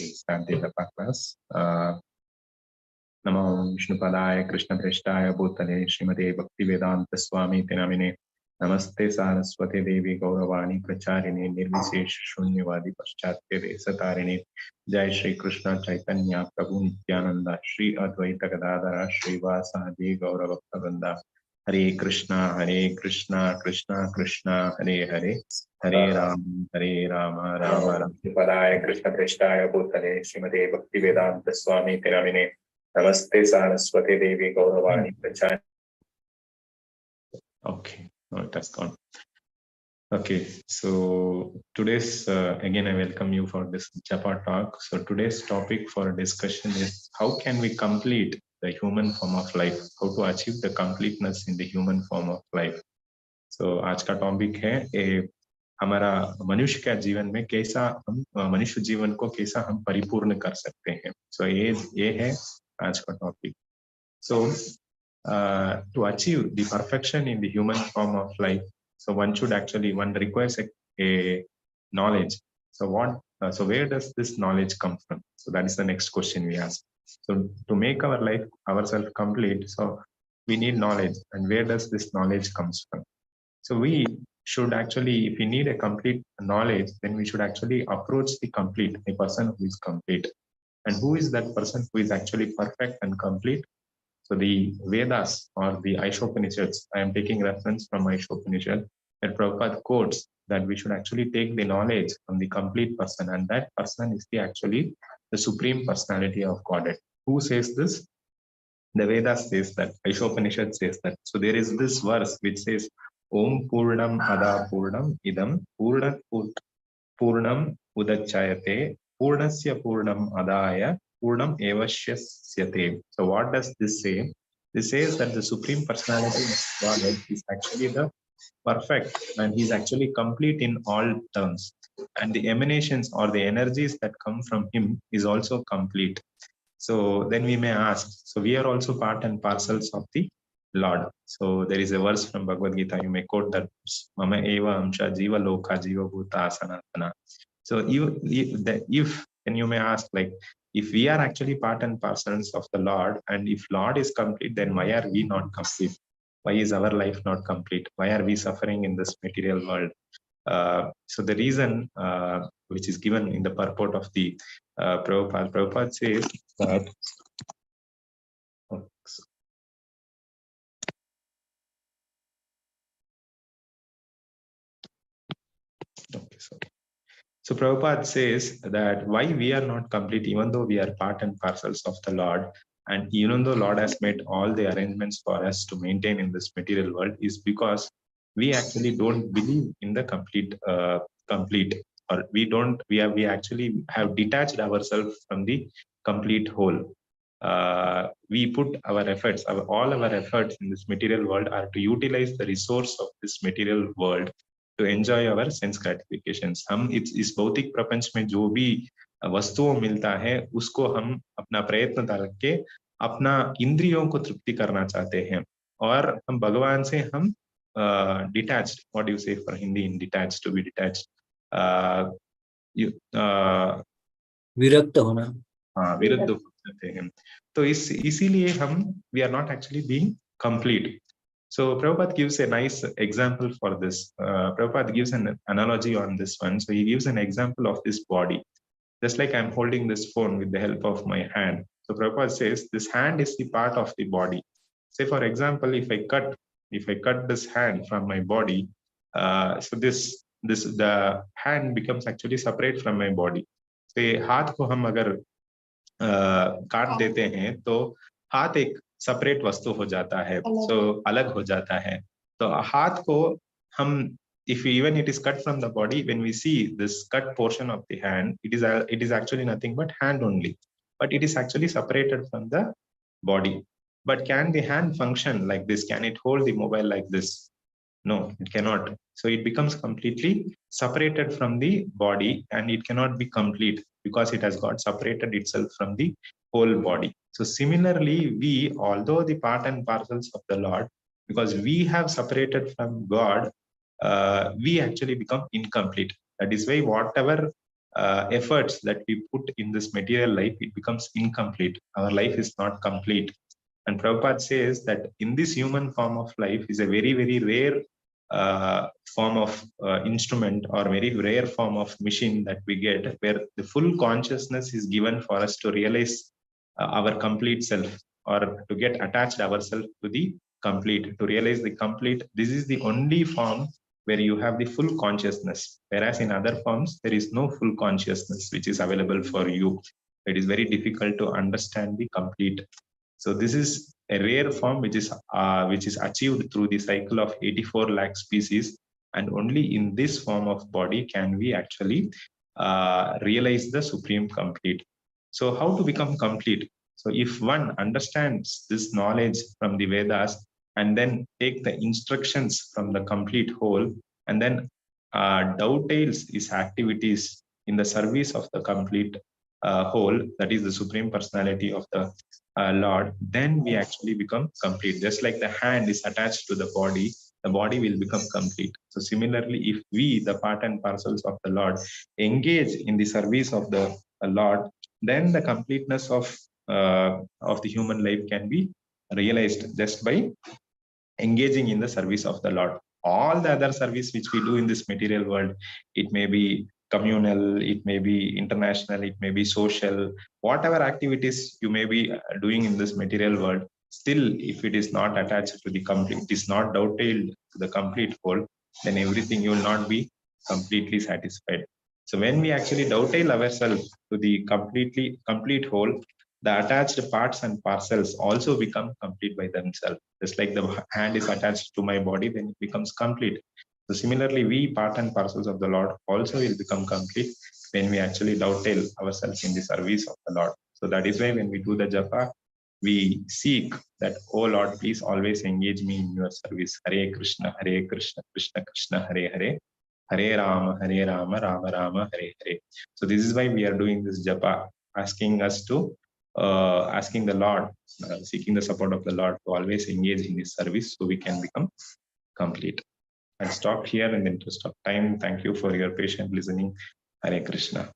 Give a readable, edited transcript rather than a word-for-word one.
start the Japa class. Namo Vishnupadaaya Krishna Preshthaya Bhutale Srimate Bhaktivedanta Swami Tinamine Namaste Saraswati Devi Gauravani Pracharini Nirvisesh Shunyavadi Paschatya Vesatarine Jai Shri Krishna Chaitanya Prabhu Nityananda Shri Advaita Gadadhara Shri Vasadi Gauravakta Hare Krishna Krishna Krishna Hare Hare Hare Rama Rama Rama Padaya Krishna Preshthaya Bhutale Srimate Bhaktivedanta Swami Tinamine Namaste Saraswati Devi Gauravani Prachari. Okay, no, it has gone. Okay, so today's again I welcome you for this Japa talk. So today's topic for discussion is how can we complete the human form of life? How to achieve the completeness in the human form of life? So आज का topic है हमारा मनुष्य का जीवन में कैसा हम मनुष्य जीवन को कैसा हम परिपूर्ण कर सकते हैं. So ये है आज का topic. So to achieve the perfection in the human form of life, so one requires a knowledge. So so where does this knowledge come from? So that is the next question we ask. So to make our life ourselves complete, so we need knowledge, and where does this knowledge comes from? So we should actually, if we need a complete knowledge, then we should actually approach the person who is complete. And who is that person who is actually perfect and complete? So the Vedas or the Aishopanishads, I am taking reference from Aishopanishad, that Prabhupada quotes that we should actually take the knowledge from the complete person, and that person is actually the Supreme Personality of Godhead. Who says this? The Vedas says that, Aishopanishad says that. So there is this verse which says, Om Purnam Ada Purnam Idam Purnam Udachayate Purnasya Purnam Adaya Purnam Evasyasyate. So what does this say? This says that the Supreme Personality of Godhead is actually the perfect, and he's actually complete in all terms. And the emanations or the energies that come from him is also complete. So then we may ask, so we are also part and parcels of the Lord. So there is a verse from Bhagavad Gita, you may quote that, Mama Eva Amsha Jiva Loka Jiva Bhuta Sanatana. So if then you may ask, like, if we are actually part and parcels of the Lord, and if Lord is complete, then why are we not complete? Why is our life not complete? Why are we suffering in this material world? So the reason which is given in the purport of the Prabhupada says that So Prabhupada says that why we are not complete, even though we are part and parcels of the Lord, and even though Lord has made all the arrangements for us to maintain in this material world, is because we actually don't believe in the complete, or we actually have detached ourselves from the complete whole. We put our efforts, all our efforts in this material world are to utilize the resource of this material world to enjoy our sense gratifications. हम इस भौतिक प्रपंच में जो भी वस्तुओं मिलता है उसको हम अपना प्रयत्न डाल के अपना इंद्रियों को तृप्ति करना चाहते हैं, और हम भगवान से हम detached, what do you say for Hindi in detached? To be detached, विरक्त होना, विरुद्ध हो जाते हैं. तो इसीलिए हम we are not actually being complete. So Prabhupada gives a nice example for this. Prabhupada gives an analogy on this one. So he gives an example of this body. Just like I'm holding this phone with the help of my hand. So Prabhupada says this hand is the part of the body. Say for example, if I cut this hand from my body, so the hand becomes actually separate from my body. Say हाथ को हम अगर काट देते हैं तो हाथ एक सेपरेट वस्तु हो जाता है, सो अलग हो जाता है. तो हाथ को हम if even it is cut from the body, when we see this cut portion of the hand, it is actually nothing but hand only, but it is actually separated from the body. But can the hand function like this? Can it hold the mobile like this? No, it cannot. So it becomes completely separated from the body, and it cannot be complete because it has got separated itself from the whole body. So similarly, we, although the part and parcels of the Lord, because we have separated from God, we actually become incomplete. That is why whatever efforts that we put in this material life, it becomes incomplete. Our life is not complete. And Prabhupada says that in this human form of life is a very, very rare form of instrument or very rare form of machine that we get, where the full consciousness is given for us to realize our complete self, or to get attached ourselves to the complete, to realize the complete. This is the only form where you have the full consciousness, whereas in other forms there is no full consciousness which is available for you. It is very difficult to understand the complete. So this is a rare form which is achieved through the cycle of 84 lakh species, and only in this form of body can we actually realize the supreme complete. So how to become complete? So if one understands this knowledge from the Vedas and then take the instructions from the complete whole, and then dovetails his activities in the service of the complete whole, that is the Supreme Personality of the Lord, then we actually become complete. Just like the hand is attached to the body will become complete. So similarly, if we, the part and parcels of the Lord, engage in the service of the Lord, then the completeness of the human life can be realized just by engaging in the service of the Lord. All the other service which we do in this material world, it may be communal, it may be international, it may be social, whatever activities you may be doing in this material world, still, if it is not attached to the complete, it is not dovetailed to the complete whole, then everything you will not be completely satisfied. So when we actually dovetail ourselves to the complete whole, the attached parts and parcels also become complete by themselves. Just like the hand is attached to my body, then it becomes complete. So similarly, we part and parcels of the Lord also will become complete when we actually dovetail ourselves in the service of the Lord. So that is why when we do the japa, we seek that, oh Lord, please always engage me in your service. Hare Krishna, Krishna Krishna, Hare Hare, Hare Rama, Rama Rama, Hare Hare. So this is why we are doing this japa, asking us to asking the Lord, seeking the support of the Lord to always engage in this service so we can become complete. I'll stop here in the interest of time. Thank you for your patient listening. Hare Krishna.